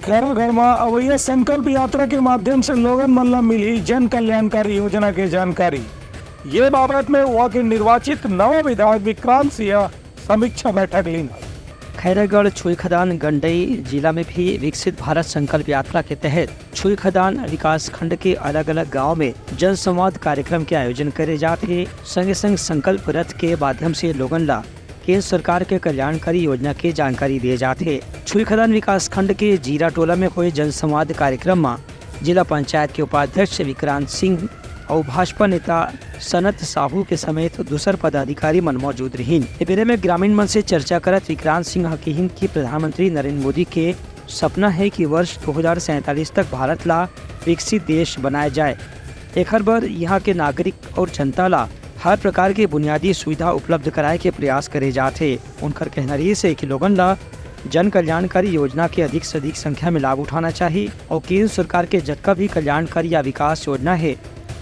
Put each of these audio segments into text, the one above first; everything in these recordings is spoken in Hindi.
घर घर में अब ये संकल्प यात्रा के माध्यम से लोगन मन ला मिली जन कल्याणकारी योजना के जानकारी। ये बाबत में वहाँ के निर्वाचित नव विधायक विक्रांत सिंह समीक्षा बैठक ली। खैरागढ़ छुई खदान गंडई जिला में भी विकसित भारत संकल्प यात्रा के तहत छुई खदान विकास खंड के अलग अलग गांव में जन संवाद कार्यक्रम के आयोजन करे जाते। संगे संग संकल्प रथ के माध्यम से लोगन ला केंद्र सरकार के कल्याणकारी योजना के जानकारी दिए जाते। छुई खदान विकास खंड के जीरा टोला में हुए जन संवाद कार्यक्रम में जिला पंचायत के उपाध्यक्ष विक्रांत सिंह और भाजपा नेता सनत साहू के समेत दूसर पदाधिकारी मन मौजूद रहीन। बेरे में ग्रामीण मन से चर्चा करत विक्रांत सिंह हकीहिन की प्रधानमंत्री नरेंद्र मोदी के सपना है कि वर्ष 2047 तक भारत ला विकसित देश बनाया जाए। एक बार यहाँ के नागरिक और जनता ला हर प्रकार के बुनियादी सुविधा उपलब्ध कराए के प्रयास करे जाते। उनकर कहना रही से कि लोगन ला जन कल्याणकारी योजना के अधिक से अधिक संख्या में लाभ उठाना चाहिए और केंद्र सरकार के जतका भी कल्याणकारी या विकास योजना है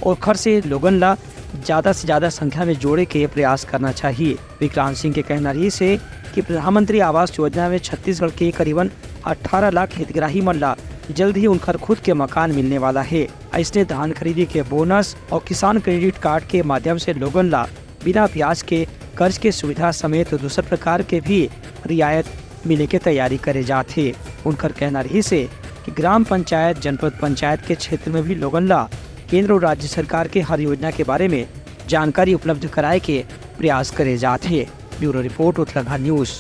और खर से लोगन ला ज्यादा से ज्यादा संख्या में जोड़े के प्रयास करना चाहिए। विक्रांत सिंह के कहना रही से कि प्रधानमंत्री आवास योजना में छत्तीसगढ़ के करीबन 18 लाख हितग्राही मन ला जल्द ही उनकर खुद के मकान मिलने वाला है। इसने धान खरीदी के बोनस और किसान क्रेडिट कार्ड के माध्यम से लोगन ला बिना ब्याज के कर्ज के सुविधा समेत दूसरे प्रकार के भी रियायत मिले के तैयारी करे जाते। उनकर कहना रही से कि ग्राम पंचायत जनपद पंचायत के क्षेत्र में भी लोगन ला केंद्र और राज्य सरकार के हर योजना के बारे में जानकारी उपलब्ध कराए के प्रयास करे जाते। Bureau report Uttarakhand news.